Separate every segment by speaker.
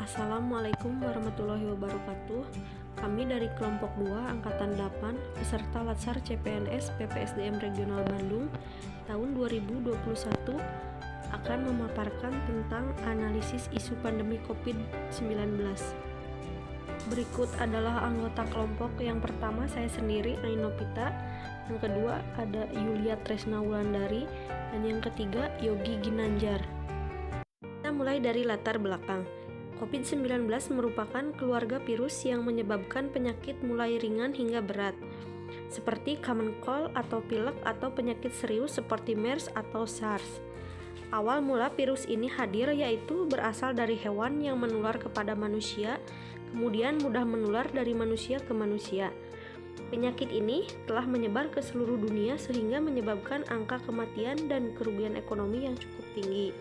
Speaker 1: Assalamualaikum warahmatullahi wabarakatuh. Kami dari kelompok 2 Angkatan 8 peserta Latsar CPNS PPSDM Regional Bandung tahun 2021 akan memaparkan tentang analisis isu pandemi COVID-19. Berikut adalah anggota kelompok. Yang pertama saya sendiri, Ainopita. Yang kedua ada Yulia Tresna Wulandari, dan yang ketiga Yogi Ginanjar. Kita mulai dari latar belakang. COVID-19 merupakan keluarga virus yang menyebabkan penyakit mulai ringan hingga berat, seperti common cold atau pilek atau penyakit serius seperti MERS atau SARS. Awal mula virus ini hadir yaitu berasal dari hewan yang menular kepada manusia, kemudian mudah menular dari manusia ke manusia. Penyakit ini telah menyebar ke seluruh dunia sehingga menyebabkan angka kematian dan kerugian ekonomi yang cukup tinggi.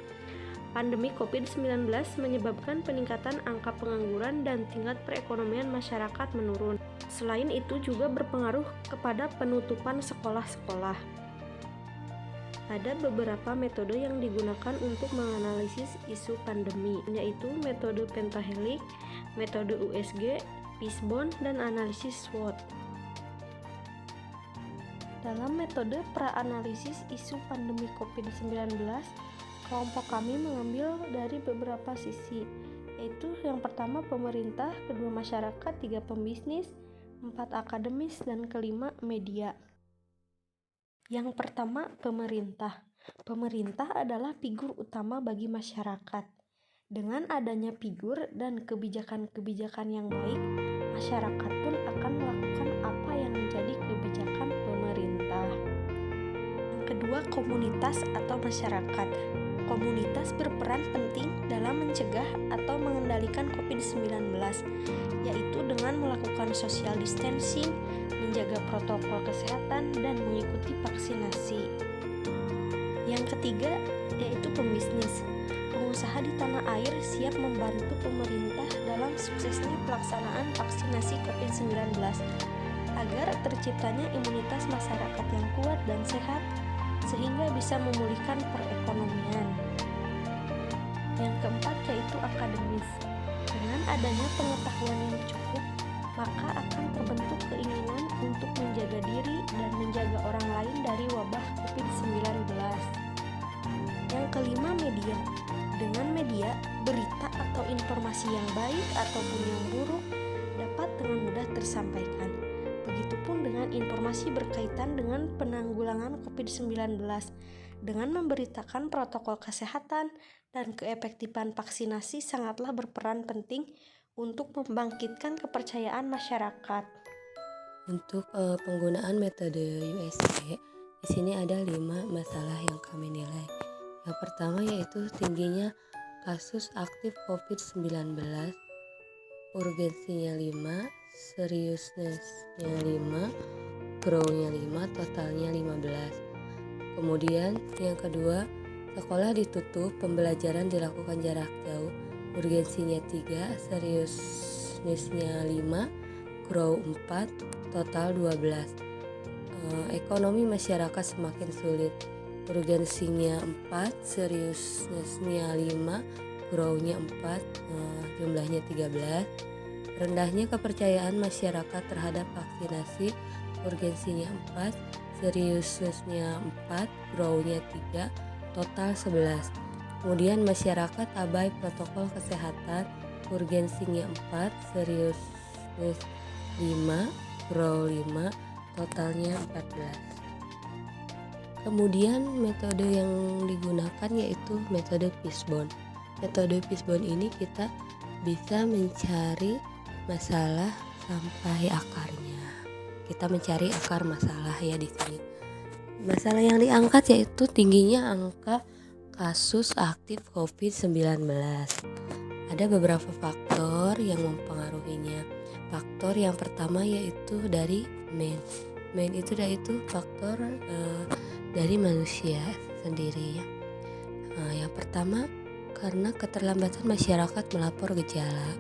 Speaker 1: Pandemi COVID-19 menyebabkan peningkatan angka pengangguran dan tingkat perekonomian masyarakat menurun. Selain itu juga berpengaruh kepada penutupan sekolah-sekolah. Ada beberapa metode yang digunakan untuk menganalisis isu pandemi, yaitu metode pentahelik, metode USG, Fishbone, dan analisis SWOT. Dalam metode pra-analisis isu pandemi COVID-19, kelompok kami mengambil dari beberapa sisi, yaitu yang pertama pemerintah, kedua masyarakat, tiga pembisnis, empat akademis, dan kelima media. Yang pertama pemerintah. Pemerintah adalah figur utama bagi masyarakat. Dengan adanya figur dan kebijakan-kebijakan yang baik, masyarakat pun akan melakukan apa yang menjadi kebijakan pemerintah. Yang kedua komunitas atau masyarakat. Komunitas berperan penting dalam mencegah atau mengendalikan COVID-19, yaitu dengan melakukan social distancing, menjaga protokol kesehatan, dan mengikuti vaksinasi. Yang ketiga yaitu pembisnis. Pengusaha di tanah air siap membantu pemerintah dalam suksesnya pelaksanaan vaksinasi COVID-19 agar terciptanya imunitas masyarakat yang kuat dan sehat sehingga bisa memulihkan perekonomian. Yang keempat yaitu akademis. Dengan adanya pengetahuan yang cukup, maka akan terbentuk keinginan untuk menjaga diri dan menjaga orang lain dari wabah COVID-19. Yang kelima media. Dengan media, berita atau informasi yang baik ataupun yang buruk dapat dengan mudah tersampaikan. Begitupun dengan informasi berkaitan dengan penanggulangan COVID-19 dengan memberitakan protokol kesehatan dan keefektifan vaksinasi sangatlah berperan penting untuk membangkitkan kepercayaan masyarakat.
Speaker 2: Untuk penggunaan metode USG, di sini ada 5 masalah yang kami nilai. Yang pertama yaitu tingginya kasus aktif COVID-19, urgensinya 5, seriousness-nya 5, grow-nya 5, totalnya 15. Kemudian yang kedua, sekolah ditutup, pembelajaran dilakukan jarak jauh, urgensinya 3, seriousness-nya 5, grow 4, total 12. Ekonomi masyarakat semakin sulit, urgensinya 4, seriousness-nya 5, grow-nya 4, jumlahnya 13. Rendahnya kepercayaan masyarakat terhadap vaksinasi, urgensinya 4, seriousness-nya 4, grow-nya 3, total 11. Kemudian masyarakat abai protokol kesehatan, urgensinya 4, seriousness 5, grow 5, totalnya 14. Kemudian metode yang digunakan yaitu metode Fishbone. Metode Fishbone ini kita bisa mencari masalah sampai akarnya. Kita mencari akar masalah ya di sini. Masalah yang diangkat yaitu tingginya angka kasus aktif COVID-19. Ada beberapa faktor yang mempengaruhinya. Faktor yang pertama yaitu dari main itu faktor dari manusia sendiri ya. Yang pertama karena keterlambatan masyarakat melapor gejala.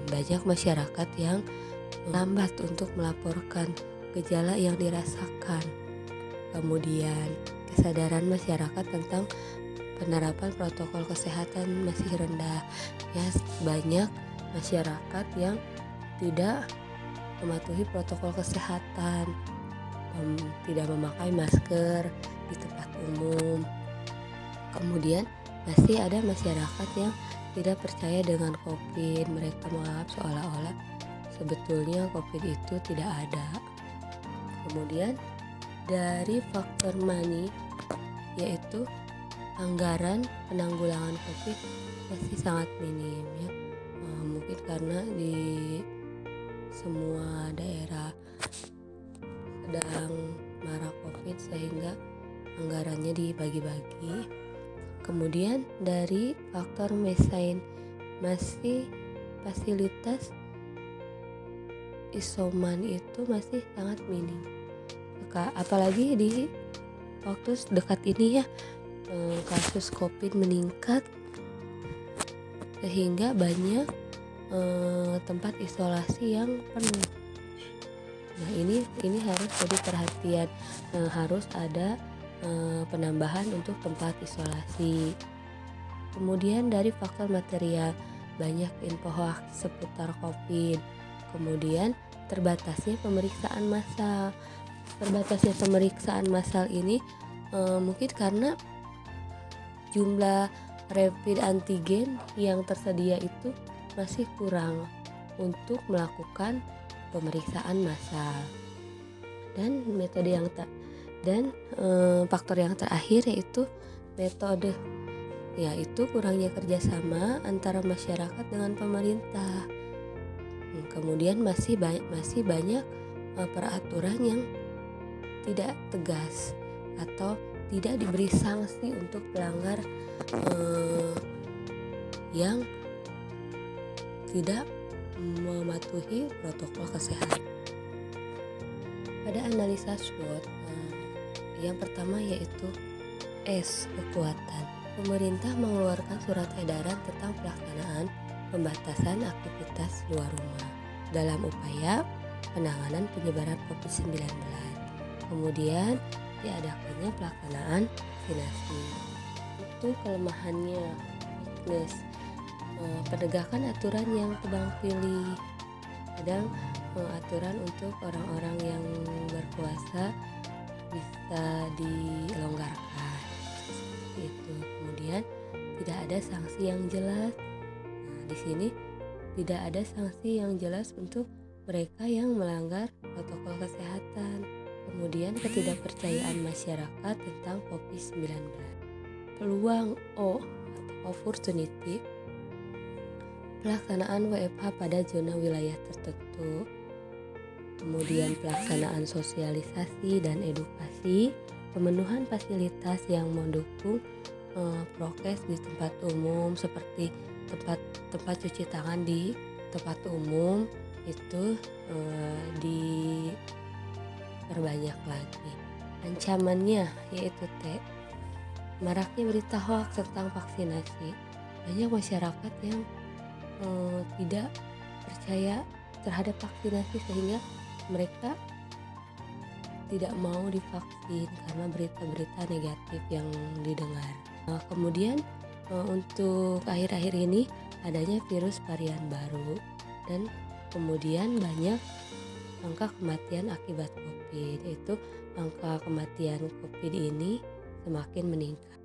Speaker 2: Banyak masyarakat yang lambat untuk melaporkan gejala yang dirasakan. Kemudian kesadaran masyarakat tentang penerapan protokol kesehatan masih rendah. Ya, banyak masyarakat yang tidak mematuhi protokol kesehatan, tidak memakai masker di tempat umum. Kemudian masih ada masyarakat yang tidak percaya dengan COVID. Mereka menganggap seolah-olah sebetulnya COVID itu tidak ada. Kemudian dari faktor money, yaitu anggaran penanggulangan COVID masih sangat minim ya. Mungkin karena di semua daerah sedang marak COVID sehingga anggarannya dibagi-bagi. Kemudian dari faktor mesain, masih fasilitas isoman itu masih sangat minim. Apalagi di waktu dekat ini ya, kasus COVID meningkat sehingga banyak tempat isolasi yang penuh. Nah, ini harus jadi perhatian, harus ada penambahan untuk tempat isolasi. Kemudian dari faktor material, banyak info hoax seputar COVID. Kemudian terbatasnya pemeriksaan massal. Terbatasnya pemeriksaan massal ini mungkin karena jumlah rapid antigen yang tersedia itu masih kurang untuk melakukan pemeriksaan massal. Dan faktor yang terakhir yaitu metode, yaitu kurangnya kerjasama antara masyarakat dengan pemerintah. Kemudian masih banyak peraturan yang tidak tegas atau tidak diberi sanksi untuk pelanggar yang tidak mematuhi protokol kesehatan. Pada analisa SWOT, yang pertama yaitu S, kekuatan. Pemerintah mengeluarkan surat edaran tentang pelaksanaan pembatasan aktivitas luar rumah dalam upaya penanganan penyebaran COVID-19. Kemudian diadakannya pelaksanaan vaksinasi. Untuk kelemahannya, weakness, penegakan aturan yang tebang pilih. Kadang aturan untuk orang-orang yang berpuasa bisa dilonggarkan seperti itu. Kemudian tidak ada sanksi yang jelas. Nah, di sini tidak ada sanksi yang jelas untuk mereka yang melanggar protokol kesehatan. Kemudian ketidakpercayaan masyarakat tentang COVID-19. Peluang O atau opportunity, pelaksanaan WFH pada zona wilayah tertentu. Kemudian pelaksanaan sosialisasi dan edukasi, pemenuhan fasilitas yang mendukung prokes di tempat umum seperti tempat cuci tangan di tempat umum itu diperbanyak lagi. Ancamannya yaitu maraknya berita hoax tentang vaksinasi. Banyak masyarakat yang tidak percaya terhadap vaksinasi sehingga mereka tidak mau divaksin karena berita-berita negatif yang didengar. Kemudian untuk akhir-akhir ini adanya virus varian baru dan kemudian banyak angka kematian akibat COVID, yaitu angka kematian COVID ini semakin meningkat.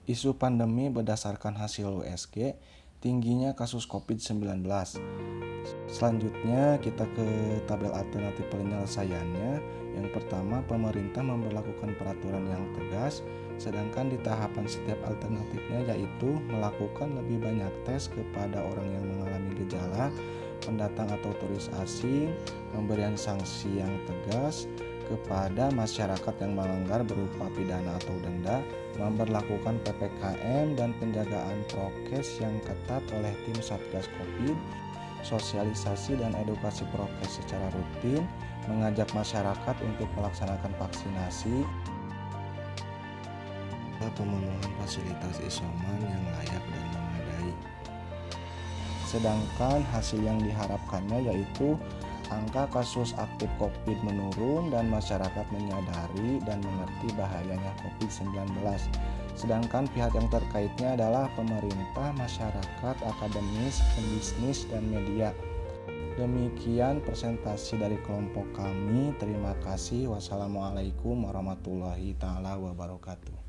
Speaker 3: Isu pandemi berdasarkan hasil USG, tingginya kasus COVID-19. Selanjutnya kita ke tabel alternatif penyelesaiannya. Yang pertama, pemerintah memberlakukan peraturan yang tegas, sedangkan di tahapan setiap alternatifnya yaitu melakukan lebih banyak tes kepada orang yang mengalami gejala, pendatang atau turis asing, pemberian sanksi yang tegas kepada masyarakat yang melanggar berupa pidana atau denda, memberlakukan PPKM dan penjagaan prokes yang ketat oleh tim Satgas Covid, sosialisasi dan edukasi prokes secara rutin, mengajak masyarakat untuk melaksanakan vaksinasi, pemenuhan fasilitas isoman yang layak dan memadai. Sedangkan hasil yang diharapkannya yaitu Angka kasus aktif COVID menurun dan masyarakat menyadari dan mengerti bahayanya COVID-19. Sedangkan pihak yang terkaitnya adalah pemerintah, masyarakat, akademis, pembisnis, dan media. Demikian presentasi dari kelompok kami. Terima kasih. Wassalamualaikum warahmatullahi wabarakatuh.